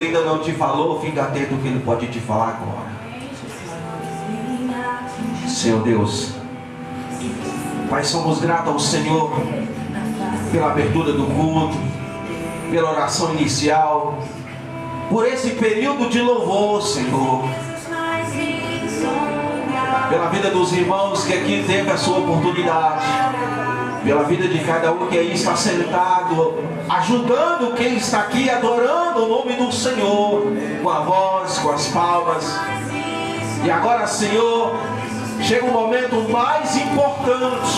ainda não te falou, fica atento que Ele pode te falar agora. Senhor Deus, Pai, somos gratos ao Senhor pela abertura do culto, pela oração inicial, por esse período de louvor, Senhor, pela vida dos irmãos que aqui teve a sua oportunidade, pela vida de cada um que aí está sentado, ajudando quem está aqui, adorando o nome do Senhor, com a voz, com as palmas. E agora, Senhor, chega um momento mais importante,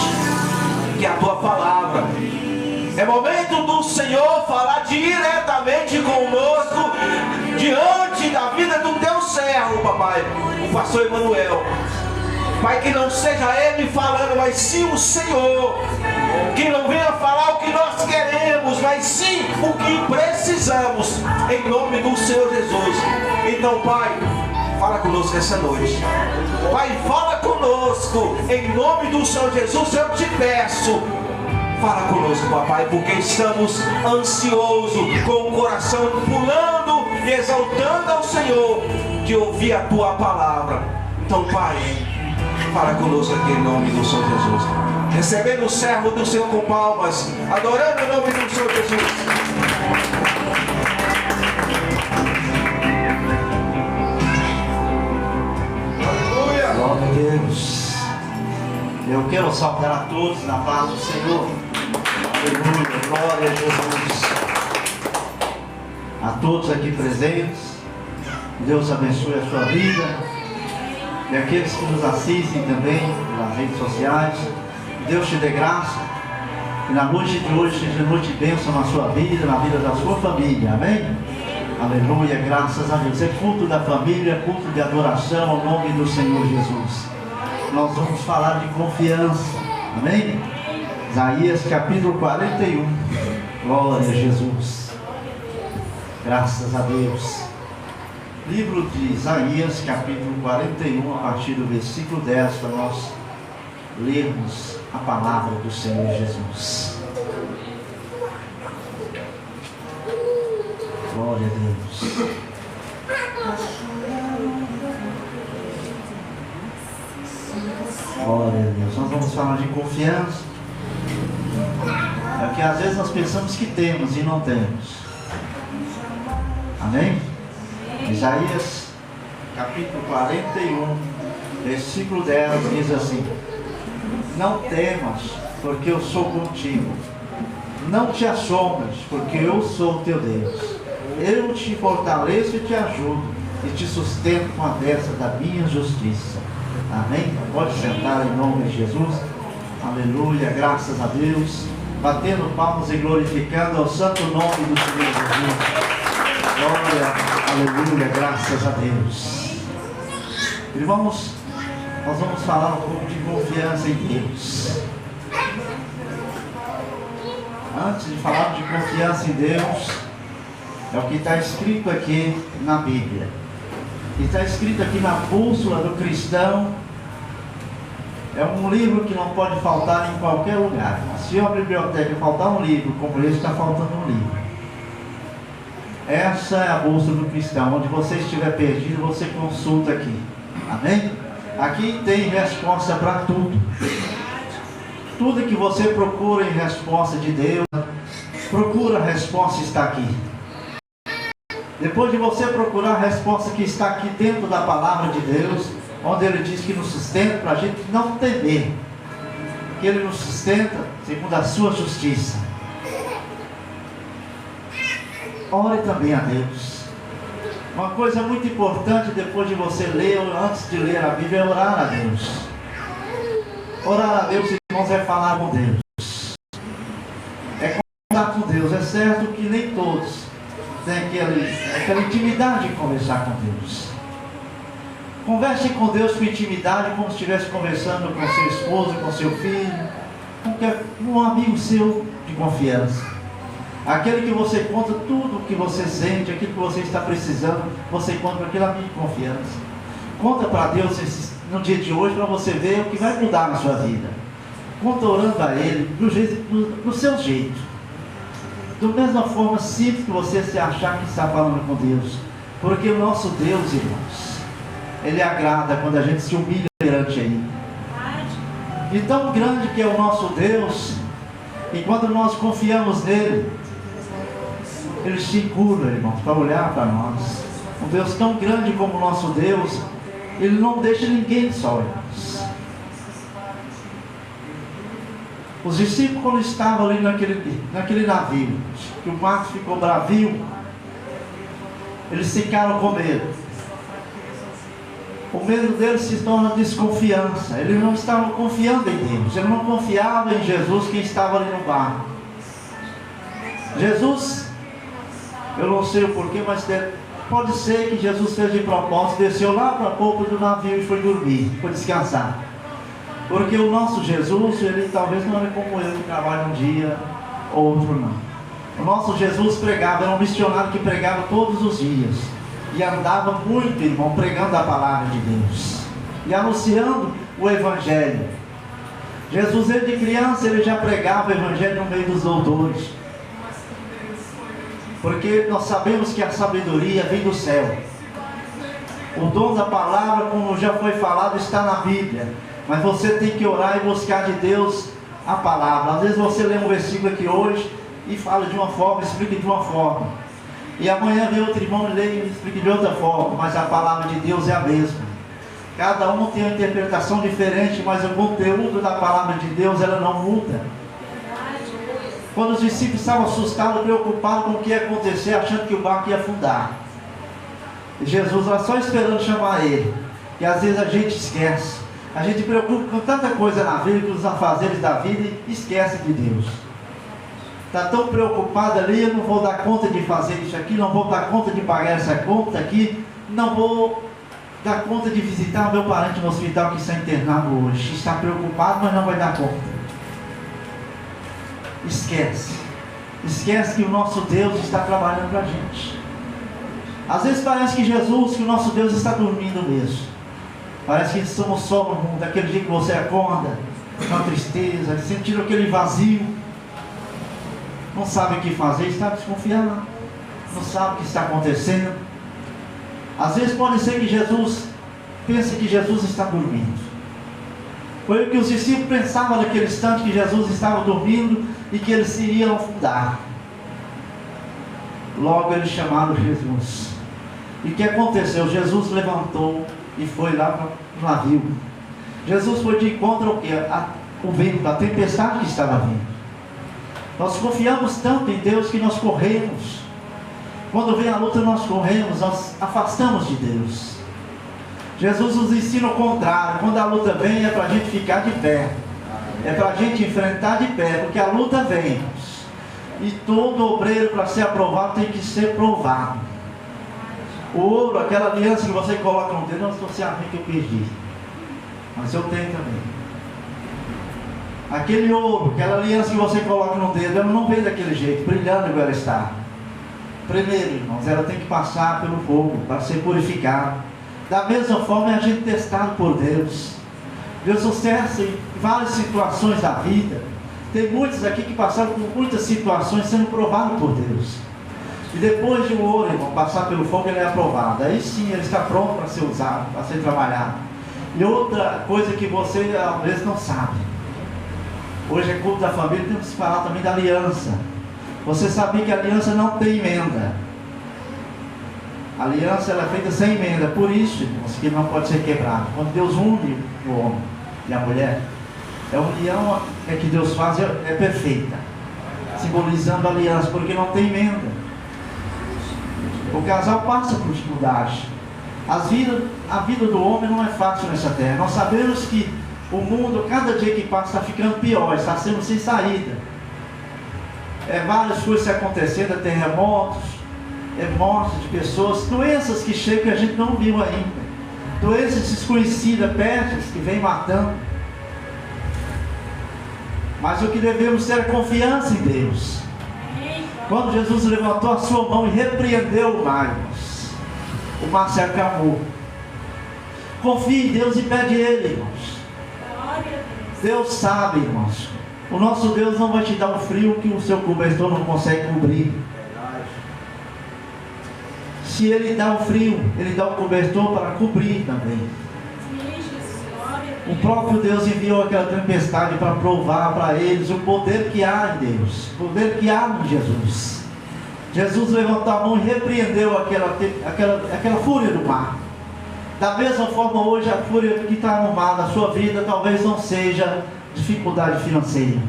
que é a Tua palavra. É momento do Senhor falar diretamente conosco, diante da vida do Teu servo, papai, o pastor Emanuel. Pai, que não seja ele falando, mas sim o Senhor. Que não venha falar o que nós queremos, mas sim o que precisamos, em nome do Senhor Jesus. Então, Pai, fala conosco essa noite. Pai, fala conosco, em nome do Senhor Jesus, eu te peço. Fala conosco, papai, porque estamos ansiosos, com o coração pulando e exaltando ao Senhor, de ouvir a Tua palavra. Então, Pai, fala conosco aqui em nome do Senhor Jesus. Recebendo o servo do Senhor com palmas, adorando o nome do Senhor Jesus. Aleluia! Glória a Deus. Eu quero saudar a todos na paz do Senhor. Aleluia, glória a Jesus. A todos aqui presentes, Deus abençoe a sua vida. E aqueles que nos assistem também nas redes sociais, Deus te dê graça. E na noite de hoje seja noite de bênção na sua vida, na vida da sua família, amém? Aleluia, graças a Deus. É culto da família, culto de adoração ao nome do Senhor Jesus. Nós vamos falar de confiança, amém? Isaías capítulo 41. Glória a Jesus. Graças a Deus. Livro de Isaías capítulo 41, a partir do versículo 10, para nós lermos a palavra do Senhor Jesus. Glória a Deus. Glória a Deus. Nós vamos falar de confiança. É porque às vezes nós pensamos que temos e não temos. Amém? Isaías capítulo 41, versículo 10 diz assim: não temas, porque eu sou contigo. Não te assombres, porque eu sou o teu Deus. Eu te fortaleço e te ajudo, e te sustento com a destra da minha justiça. Amém? Pode sentar em nome de Jesus. Aleluia, graças a Deus. Batendo palmas e glorificando ao santo nome do Senhor Jesus. Glória, aleluia, graças a Deus. Irmãos, nós vamos falar um pouco de confiança em Deus. Antes de falar de confiança em Deus, é o que está escrito aqui na Bíblia. E está escrito aqui na bússola do cristão. É um livro que não pode faltar em qualquer lugar. Se a biblioteca faltar um livro, como esse, está faltando um livro. Essa é a bússola do cristão. Onde você estiver perdido, você consulta aqui. Amém? Aqui tem resposta para tudo. Tudo que você procura em resposta de Deus, procura a resposta está aqui. Depois de você procurar a resposta que está aqui dentro da palavra de Deus, onde Ele diz que nos sustenta para a gente não temer, que Ele nos sustenta segundo a sua justiça. Ore também a Deus. Uma coisa muito importante depois de você ler, ou antes de ler a Bíblia, é orar a Deus. Orar a Deus, irmãos, é falar com Deus. É conversar com Deus. É certo que nem todos têm aquela intimidade de conversar com Deus. Converse com Deus com intimidade, como se estivesse conversando com seu esposo, com seu filho, com um amigo seu de confiança. Aquele que você conta tudo o que você sente, aquilo que você está precisando, você conta para aquele amigo de confiança. Conta para Deus no dia de hoje, para você ver o que vai mudar na sua vida. Conta orando a Ele, do seu jeito. Da mesma forma simples que você se achar que está falando com Deus. Porque o nosso Deus, irmãos, Ele agrada quando a gente se humilha perante Ele. E tão grande que é o nosso Deus, e quando nós confiamos nele, Ele se curva, irmãos, para olhar para nós. Um Deus tão grande como o nosso Deus, Ele não deixa ninguém só, irmãos. Os discípulos, quando estavam ali naquele navio, que o mar ficou bravio, eles ficaram com medo. O medo deles se torna desconfiança. Eles não estavam confiando em Deus. Eles não confiavam em Jesus que estava ali no barco. Jesus, eu não sei o porquê, mas pode ser que Jesus fez de propósito, desceu lá para a polpa do navio e foi dormir, foi descansar. Porque o nosso Jesus, ele talvez não era como eu, que trabalha um dia, outro não. O nosso Jesus pregava, era um missionário que pregava todos os dias. E andava muito, irmão, pregando a palavra de Deus. E anunciando o Evangelho. Jesus, desde criança, ele já pregava o Evangelho no meio dos doutores. Porque nós sabemos que a sabedoria vem do céu. O dom da palavra, como já foi falado, está na Bíblia. Mas você tem que orar e buscar de Deus a palavra. Às vezes você lê um versículo aqui hoje e fala de uma forma, explica de uma forma. E amanhã vem outro irmão e lê e explica de outra forma. Mas a palavra de Deus é a mesma. Cada um tem uma interpretação diferente, mas o conteúdo da palavra de Deus, ela não muda. Quando os discípulos estavam assustados, preocupados com o que ia acontecer, achando que o barco ia afundar. E Jesus lá só esperando chamar ele. E às vezes a gente esquece. A gente preocupa com tanta coisa na vida, com os afazeres da vida, e esquece de Deus. Está tão preocupado ali, eu não vou dar conta de fazer isso aqui, não vou dar conta de pagar essa conta aqui, não vou dar conta de visitar o meu parente no hospital que está internado hoje. Está preocupado, mas não vai dar conta. Esquece. Esquece que o nosso Deus está trabalhando para a gente. Às vezes parece que Jesus, que o nosso Deus está dormindo mesmo. Parece que somos só no mundo, aquele dia que você acorda, com a tristeza, sentindo aquele vazio, não sabe o que fazer, está desconfiando, não sabe o que está acontecendo. Às vezes pode ser que Jesus pense que Jesus está dormindo. Foi o que os discípulos pensavam naquele instante, que Jesus estava dormindo e que eles se iriam afundar. Logo eles chamaram Jesus. E o que aconteceu? Jesus levantou e foi lá para o navio. Jesus foi de encontro ao que? O vento, a tempestade que estava vindo. Nós confiamos tanto em Deus que nós corremos. Quando vem a luta nós corremos, nós afastamos de Deus. Jesus nos ensina o contrário. Quando a luta vem é para a gente ficar de pé. É para a gente enfrentar de pé, porque a luta vem. E todo obreiro para ser aprovado tem que ser provado. O ouro, aquela aliança que você coloca no dedo, não, se você acha que eu perdi. Mas eu tenho também. Aquele ouro, aquela aliança que você coloca no dedo, ela não vem daquele jeito, brilhando igual ela está. Primeiro, irmãos, ela tem que passar pelo fogo para ser purificada. Da mesma forma é a gente testado por Deus. Deus nos testa em várias situações da vida. Tem muitos aqui que passaram por muitas situações sendo provados por Deus. E depois de um ouro, irmão, passar pelo fogo, ele é aprovado. Aí sim, ele está pronto para ser usado, para ser trabalhado. E outra coisa que você, às vezes, não sabe. Hoje é culto da família, temos que falar também da aliança. Você sabia que a aliança não tem emenda. A aliança ela é feita sem emenda. Por isso, irmãos, que não pode ser quebrado. Quando Deus une o homem e a mulher, a união que Deus faz é perfeita. Simbolizando a aliança, porque não tem emenda. O casal passa por dificuldade. A vida do homem não é fácil nessa terra. Nós sabemos que o mundo, cada dia que passa, está ficando pior, está sendo sem saída. Várias coisas acontecendo, terremotos, mortes de pessoas, doenças que chegam que a gente não viu ainda. Doenças desconhecidas, pestes que vêm matando. Mas o que devemos ter é confiança em Deus. Quando Jesus levantou a sua mão e repreendeu o mar, o mar se acalmou. Confie em Deus e pede Ele, irmãos. Deus sabe, irmãos, O nosso Deus não vai te dar um frio que o seu cobertor não consegue cobrir. Se Ele dá o frio, Ele dá o cobertor para cobrir também. O próprio Deus enviou aquela tempestade para provar para eles o poder que há em Deus, o poder que há em Jesus. Jesus levantou a mão e repreendeu aquela fúria do mar. Da mesma forma, hoje a fúria que está no mar na sua vida talvez não seja dificuldade financeira,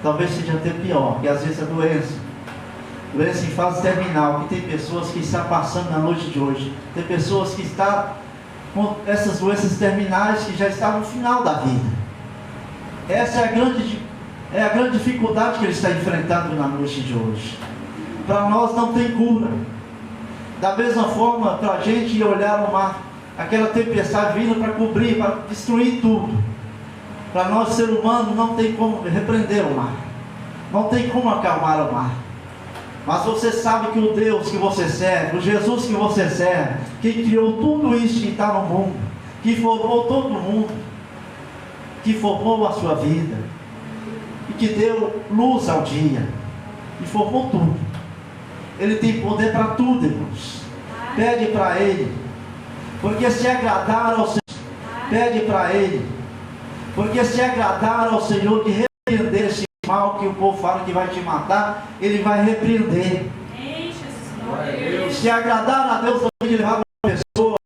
talvez seja até pior, que às vezes é doença em fase terminal, que tem pessoas que estão passando na noite de hoje, tem pessoas que estão com essas doenças terminais que já estão no final da vida. Essa é a grande dificuldade que ele está enfrentando na noite de hoje. Para nós não tem cura. Da mesma forma, para a gente olhar no mar, aquela tempestade vindo para cobrir, para destruir tudo. Para nós, ser humano, não tem como repreender o mar, não tem como acalmar o mar. Mas você sabe que o Deus que você serve, o Jesus que você serve, que criou tudo isso que está no mundo, que formou todo mundo, que formou a sua vida, e que deu luz ao dia, e formou tudo. Ele tem poder para tudo, irmãos. Pede para Ele, porque se agradar ao Senhor, pede para Ele, porque se agradar ao Senhor de repreender esse mal que o povo fala que vai te matar, Ele vai repreender. Se agradar a Deus também de levar uma pessoa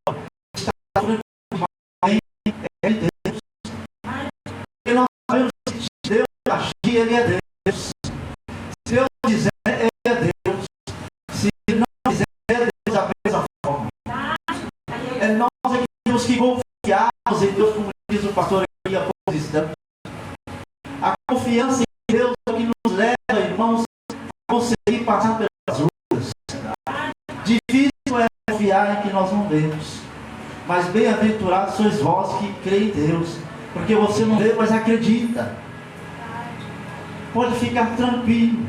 que está sofrendo mal, é de Deus. E nós sabemos que se Deus agir, Ele é Deus. Se Deus quiser, Ele é Deus. Se Ele não quiser, Deus é da mesma forma. É nós que temos que confiarmos em Deus, como diz o pastor aqui há poucos instantes. A confiança em Deus é o que nos leva, irmãos, a conseguir passar pelas lutas. Difícil é confiar em que nós não vemos, mas bem-aventurados sois vós que creem em Deus, porque você não vê, mas acredita. Pode ficar tranquilo,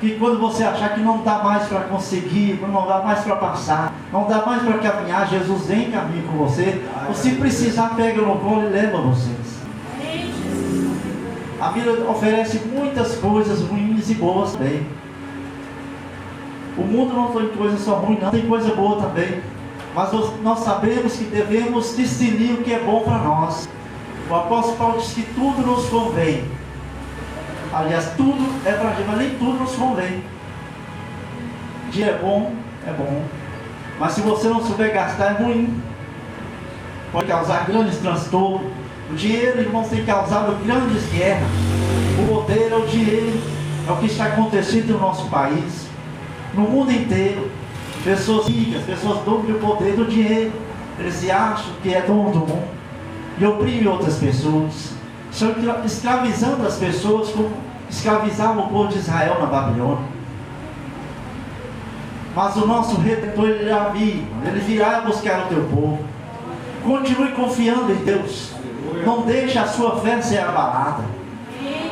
que quando você achar que não dá mais para conseguir, não dá mais para passar, não dá mais para caminhar, Jesus vem caminho com você, ou se precisar, pega no colo e leva vocês. A vida oferece muitas coisas ruins e boas também. O mundo não tem coisa só ruim, não, tem coisa boa também. Mas nós sabemos que devemos discernir o que é bom para nós. O apóstolo Paulo diz que tudo nos convém. Aliás, tudo é para a gente, mas nem tudo nos convém. Dinheiro é bom. Mas se você não souber gastar, é ruim. Pode causar grandes transtornos. O dinheiro, irmãos, tem causado grandes guerras. O poder é o dinheiro. É o que está acontecendo no nosso país, no mundo inteiro. Pessoas ricas, pessoas donas do poder do dinheiro. Eles se acham que é dono do mundo e oprimem outras pessoas. Estão escravizando as pessoas como escravizavam o povo de Israel na Babilônia. Mas o nosso Redentor, Ele virá buscar o teu povo. Continue confiando em Deus. Não deixe a sua fé ser abalada.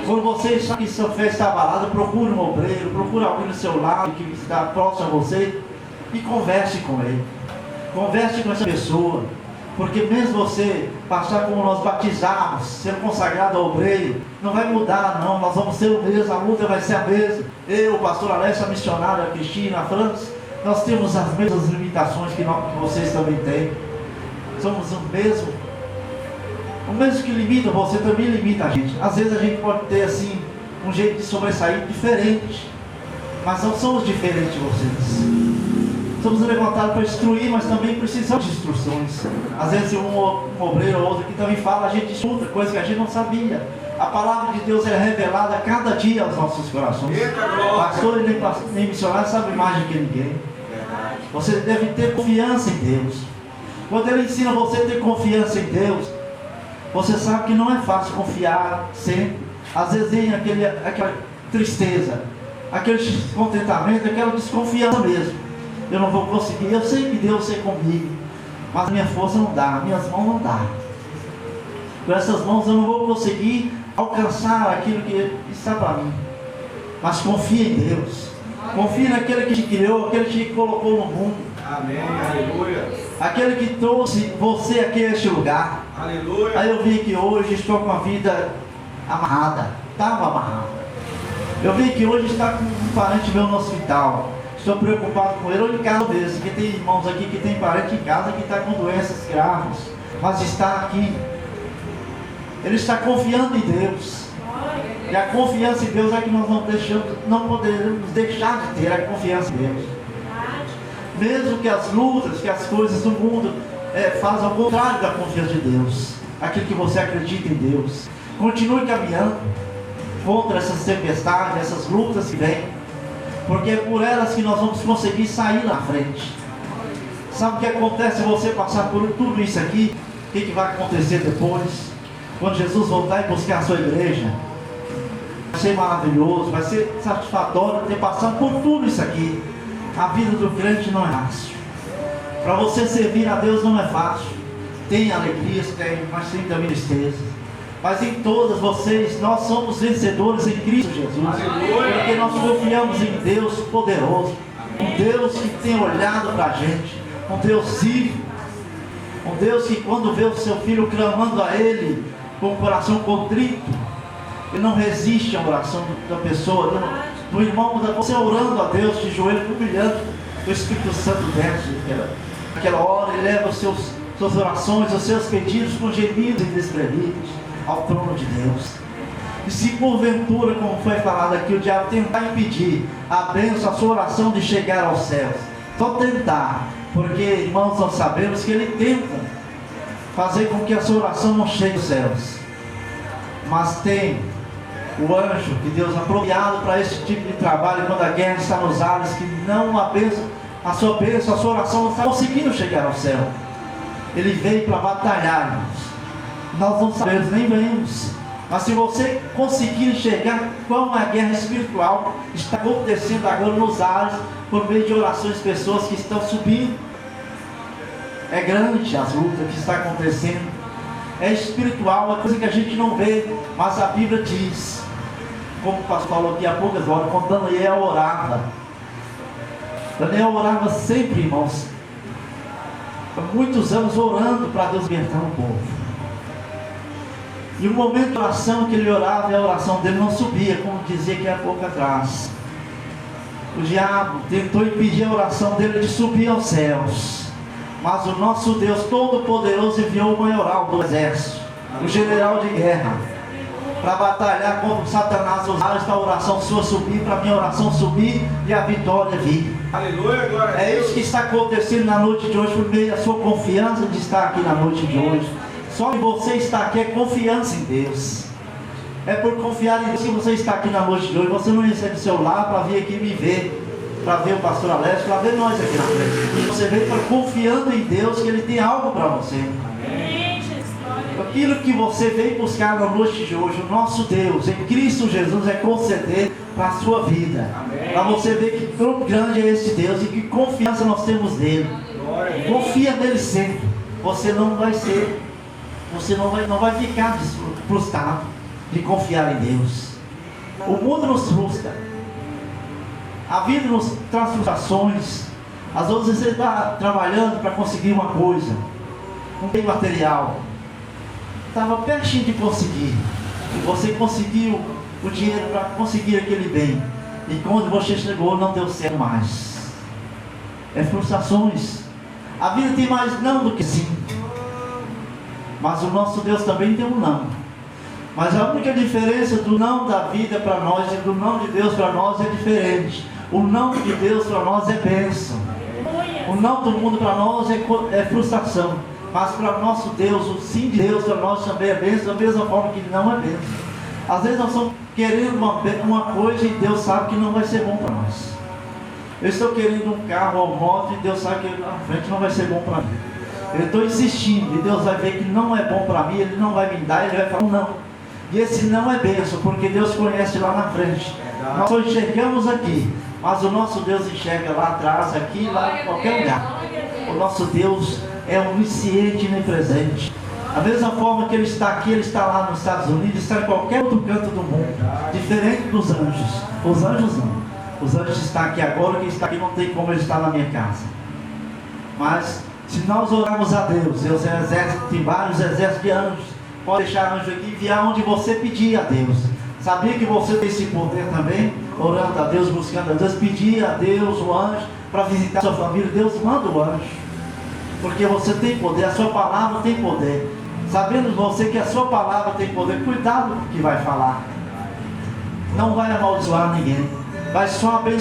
Quando você sabe que sua fé está abalada, procure um obreiro, procure alguém do seu lado que está próximo a você e converse com ele. Converse com essa pessoa. Porque mesmo você passar como nós batizamos, ser consagrado ao obreiro, não vai mudar não, nós vamos ser o mesmo, a luta vai ser a mesma. Eu, o pastor Alessio, a missionária, a Cristina, a França, nós temos as mesmas limitações que vocês também têm. Somos o mesmo que limita você, também limita a gente. Às vezes a gente pode ter assim, um jeito de sobressair diferente, mas não somos diferentes de vocês. Somos levantados para instruir, mas também precisamos de instruções. Às vezes um obreiro ou outro que também fala, a gente escuta coisas que a gente não sabia. A palavra de Deus é revelada a cada dia aos nossos corações. Pastor e nem missionário sabe mais do que ninguém. Você deve ter confiança em Deus. Quando Ele ensina você a ter confiança em Deus, você sabe que não é fácil confiar sempre. Às vezes vem aquela tristeza, aquele descontentamento, aquela desconfiança mesmo. Eu não vou conseguir, eu sei que Deus é comigo, mas minha força não dá, minhas mãos não dá. Com essas mãos eu não vou conseguir alcançar aquilo que está para mim. Mas confia em Deus. Confia naquele que te criou, aquele que te colocou no mundo. Amém, aleluia. Aquele que trouxe você aqui a este lugar. Aleluia. Aí eu vim aqui hoje, estou com a vida amarrada. estava amarrado. Eu vi que hoje está com um parente meu no hospital. Estou preocupado com ele, ou em casa mesmo, porque tem irmãos aqui que tem parente em casa que está com doenças graves, mas está aqui. Ele está confiando em Deus. E a confiança em Deus é que nós não poderemos deixar de ter a confiança em Deus. Mesmo que as lutas, que as coisas do mundo fazem ao contrário da confiança de Deus. Aquilo que você acredita em Deus. Continue caminhando contra essas tempestades, essas lutas que vêm. Porque é por elas que nós vamos conseguir sair na frente. Sabe o que acontece se você passar por tudo isso aqui? O que vai acontecer depois? Quando Jesus voltar e buscar a sua igreja, vai ser maravilhoso, vai ser satisfatório ter passado por tudo isso aqui. A vida do crente não é fácil. Para você servir a Deus não é fácil. Tem alegrias, mas tem também tristezas. Mas em todas vocês, nós somos vencedores em Cristo Jesus. Porque nós confiamos em Deus poderoso. Um Deus que tem olhado para a gente. Um Deus vivo. Um Deus que quando vê o seu filho clamando a Ele com o coração contrito, Ele não resiste à oração da pessoa, do irmão, você orando a Deus de joelho, humilhando, o Espírito Santo desce naquela hora, Ele leva suas orações, os seus pedidos com gemidos inexprimíveis ao trono de Deus. E se porventura, como foi falado aqui, o diabo tentar impedir a bênção, a sua oração de chegar aos céus, só tentar, porque irmãos, nós sabemos que ele tenta fazer com que a sua oração não chegue aos céus, mas tem o anjo que Deus apropriado para esse tipo de trabalho, quando a guerra está nos ares, que não a bênção, a sua oração não está conseguindo chegar ao céu. Ele veio para batalhar, irmãos. Nós não sabemos, nem vemos. Mas se você conseguir enxergar como a guerra espiritual está acontecendo agora nos ares, por meio de orações de pessoas que estão subindo, é grande as lutas que está acontecendo. É espiritual, é coisa que a gente não vê, mas a Bíblia diz, como o pastor falou aqui há poucas horas, quando Daniel orava. Daniel orava sempre, irmãos, há muitos anos orando para Deus libertar o povo. E o momento de oração que ele orava, e a oração dele não subia, como dizia que há pouco atrás. O diabo tentou impedir a oração dele de subir aos céus. Mas o nosso Deus Todo-Poderoso enviou o maioral do exército, o general de guerra, para batalhar contra o Satanás nos ares, para a oração sua subir, para a minha oração subir e a vitória vir. Aleluia, glória a Deus. É isso que está acontecendo na noite de hoje, por meio da sua confiança de estar aqui na noite de hoje. Só que você está aqui é confiança em Deus. É por confiar em Deus que você está aqui na noite de hoje. Você não recebe o celular para vir aqui me ver, para ver o pastor Alessio, para ver nós aqui na frente. Você veio para confiando em Deus que Ele tem algo para você. Aquilo que você veio buscar na noite de hoje, o nosso Deus, em Cristo Jesus, é conceder para a sua vida. Para você ver que tão grande é esse Deus e que confiança nós temos nele. Confia nele sempre. Você não vai ser, você não vai ficar frustrado de confiar em Deus. O mundo nos frustra. A vida nos traz frustrações. Às vezes você está trabalhando para conseguir uma coisa, um bem material, estava pertinho de conseguir, e você conseguiu o dinheiro para conseguir aquele bem, e quando você chegou não deu certo mais. É frustrações. A vida tem mais não do que sim, mas o nosso Deus também tem um não. Mas a única diferença do não da vida para nós e do não de Deus para nós é diferente. O não de Deus para nós é bênção. O não do mundo para nós é frustração. Mas para nosso Deus, o sim de Deus para nós também é bênção, da mesma forma que não é bênção. Às vezes nós estamos querendo uma coisa e Deus sabe que não vai ser bom para nós. Eu estou querendo um carro ou moto e Deus sabe que na frente não vai ser bom para mim. Eu estou insistindo e Deus vai ver que não é bom para mim, Ele não vai me dar, Ele vai falar não. E esse não é bênção, porque Deus conhece lá na frente. Nós só enxergamos aqui, mas o nosso Deus enxerga lá atrás, aqui, lá, em qualquer lugar. O nosso Deus é onisciente e onipresente. Da mesma forma que Ele está aqui, Ele está lá nos Estados Unidos, está em qualquer outro canto do mundo, diferente dos anjos. Os anjos não. Os anjos estão aqui agora, quem está aqui não tem como Ele estar na minha casa. Mas se nós orarmos a Deus, Deus tem vários exércitos de anjos. Pode deixar anjo aqui e enviar onde você pedir a Deus. Sabia que você tem esse poder também? Orando a Deus, buscando a Deus, pedir a Deus o anjo para visitar a sua família. Deus manda o anjo, porque você tem poder, a sua palavra tem poder. Sabendo você que a sua palavra tem poder, cuidado com o que vai falar. Não vai amaldiçoar ninguém, vai só abençoar.